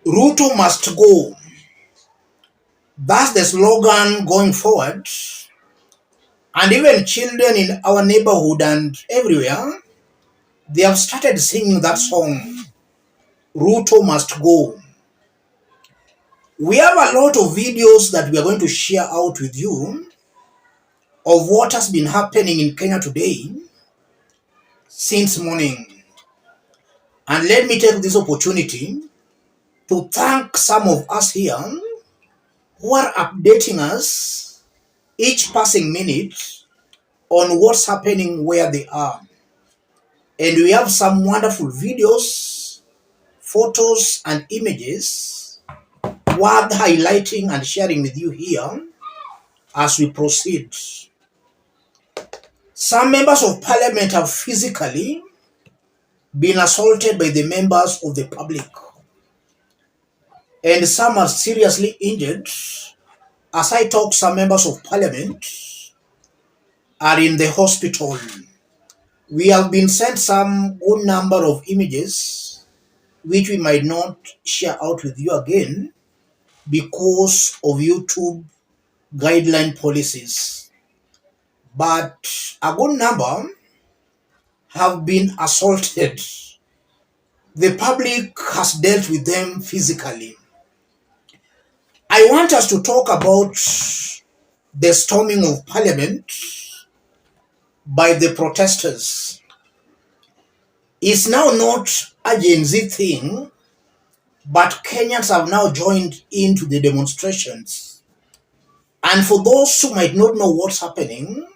Ruto must go. That's the slogan going forward. And even children in our neighborhood and everywhere, they have started singing that song, Ruto must go. We have a lot of videos that we are going to share out with you of what has been happening in Kenya today since morning. And let me take this opportunity to thank some of us here who are updating us each passing minute on what's happening where they are. And we have some wonderful videos, photos, and images worth highlighting and sharing with you here as we proceed. Some members of parliament have physically been assaulted by the members of the public, and some are seriously injured. As I talk, some members of parliament are in the hospital. We have been sent some good number of images which we might not share out with you again because of YouTube guideline policies. But a good number have been assaulted. The public has dealt with them physically. I want us to talk about the storming of parliament by the protesters. It's now not a Gen Z thing, but Kenyans have now joined into the demonstrations. And for those who might not know what's happening,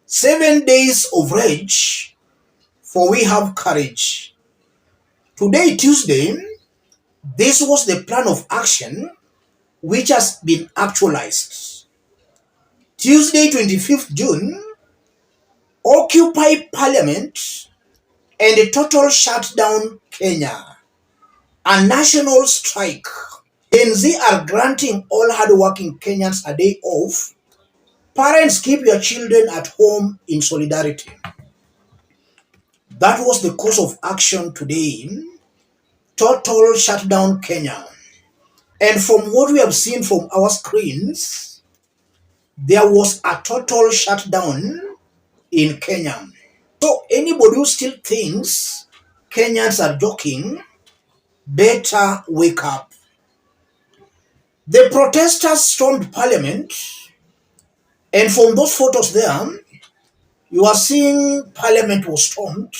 7 days of rage, for we have courage. Today, Tuesday, this was the plan of action which has been actualized. Tuesday, 25th June, Occupy Parliament and a total shutdown Kenya. A national strike. Gen Z are granting all hardworking Kenyans a day off. Parents, keep your children at home in solidarity. That was the course of action today. Total shutdown Kenya. And from what we have seen from our screens, there was a total shutdown in Kenya. So anybody who still thinks Kenyans are joking, better wake up. The protesters stormed parliament, and from those photos there, you are seeing parliament was stormed,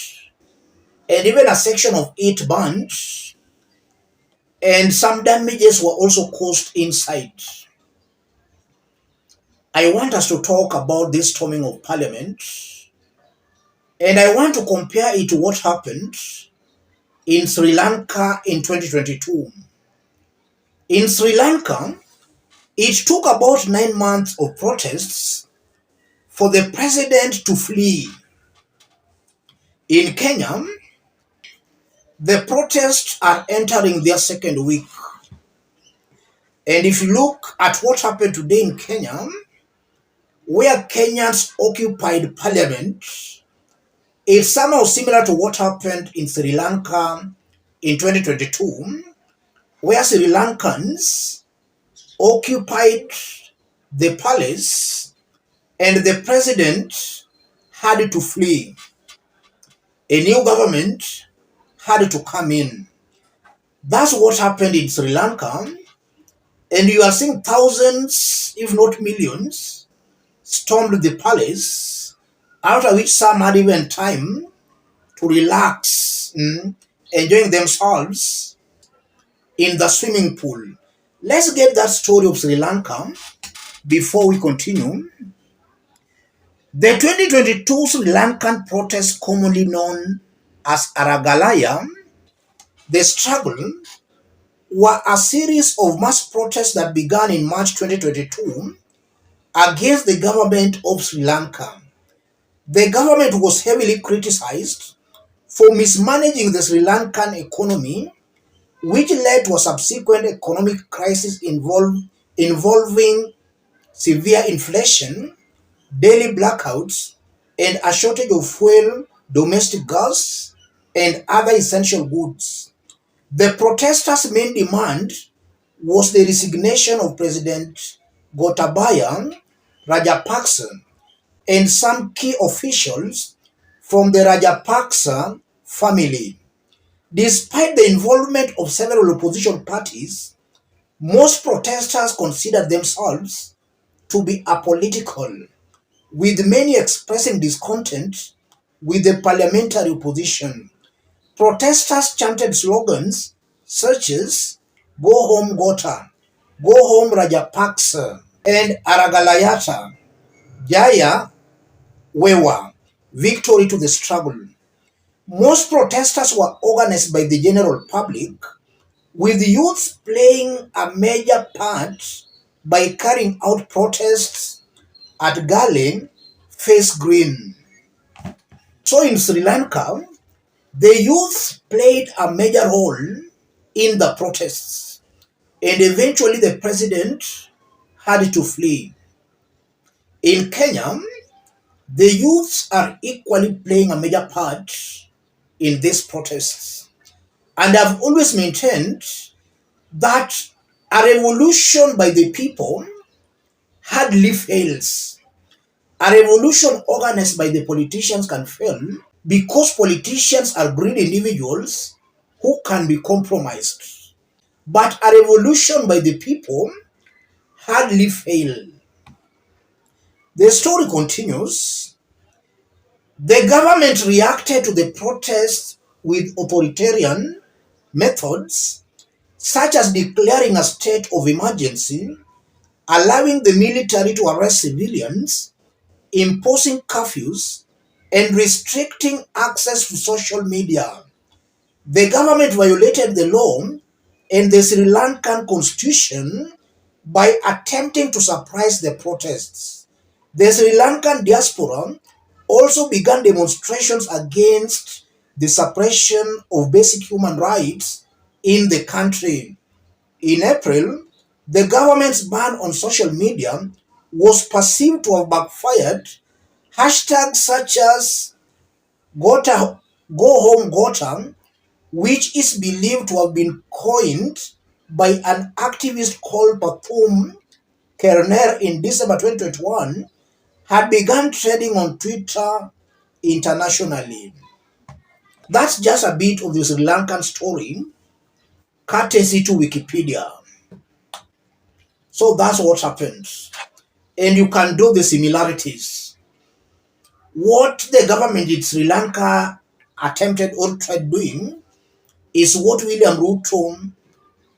and even a section of it burned, and some damages were also caused inside. I want us to talk about this storming of parliament, and I want to compare it to what happened in Sri Lanka in 2022. In Sri Lanka, it took about 9 months of protests for the president to flee. In Kenya, the protests are entering their second week. And if you look at what happened today in Kenya, where Kenyans occupied parliament, it's somehow similar to what happened in Sri Lanka in 2022, where Sri Lankans occupied the palace and the president had to flee. A new government had to come in. That's what happened in Sri Lanka, and you are seeing thousands, if not millions, stormed the palace, after which some had even time to relax, enjoying themselves in the swimming pool. Let's get that story of Sri Lanka before we continue. The 2022 Sri Lankan protest, commonly known as Aragalaya, the struggle, were a series of mass protests that began in March 2022 against the government of Sri Lanka. The government was heavily criticized for mismanaging the Sri Lankan economy, which led to a subsequent economic crisis involving severe inflation, daily blackouts, and a shortage of fuel, domestic gas, and other essential goods. The protesters' main demand was the resignation of President Gotabaya Rajapaksa and some key officials from the Rajapaksa family. Despite the involvement of several opposition parties, most protesters considered themselves to be apolitical, with many expressing discontent with the parliamentary opposition. Protesters chanted slogans such as "Go home Gota," "Go home Rajapaksa," and "Aragalayata," "Jaya Wewa," "Victory to the struggle." Most protesters were organized by the general public, with youths playing a major part by carrying out protests at Galen Face Green. So in Sri Lanka, the youth played a major role in the protests, and eventually the president had to flee. In Kenya, the youths are equally playing a major part in these protests, and I've always maintained that a revolution by the people hardly fails. A revolution organized by the politicians can fail because politicians are greedy individuals who can be compromised. But a revolution by the people hardly fail. The story continues. The government reacted to the protests with authoritarian methods, such as declaring a state of emergency, allowing the military to arrest civilians, imposing curfews, and restricting access to social media. The government violated the law and the Sri Lankan constitution by attempting to suppress the protests. The Sri Lankan diaspora also began demonstrations against the suppression of basic human rights in the country. In April, the government's ban on social media was perceived to have backfired. Hashtags such as Gota, Go Home Gota, which is believed to have been coined by an activist called Pathum Kerner in December 2021, had begun trending on Twitter internationally. That's just a bit of the Sri Lankan story, courtesy to Wikipedia. So that's what happened. And you can do the similarities. What the government in Sri Lanka attempted or tried doing is what William Ruto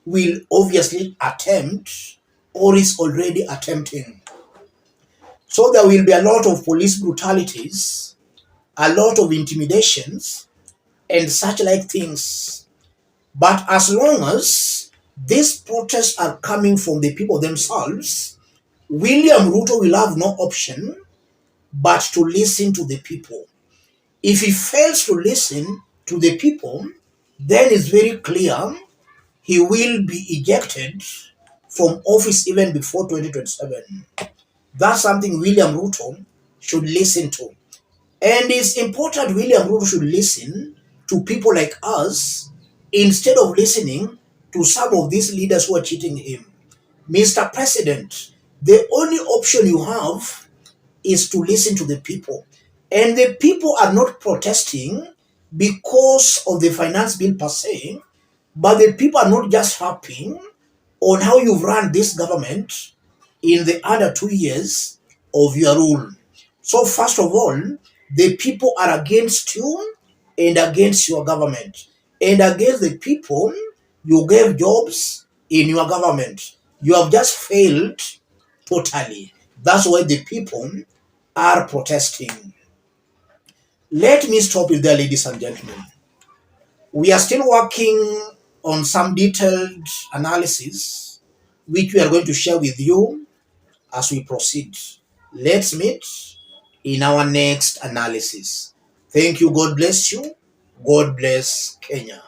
will obviously attempt or is already attempting. So there will be a lot of police brutalities, a lot of intimidations, and such like things. But as long as these protests are coming from the people themselves, William Ruto will have no option but to listen to the people. If he fails to listen to the people, then it's very clear he will be ejected from office even before 2027. That's something William Ruto should listen to. And it's important William Ruto should listen to people like us instead of listening to some of these leaders who are cheating him. Mr. President, the only option you have is to listen to the people. And the people are not protesting because of the finance bill per se, but the people are not just happy on how you've run this government in the under 2 years of your rule. So first of all, the people are against you and against your government. And against the people you gave jobs in your government. You have just failed totally. That's why the people are protesting. Let me stop you there, ladies and gentlemen. We are still working on some detailed analysis, which we are going to share with you as we proceed. Let's meet in our next analysis. Thank you. God bless you. God bless Kenya.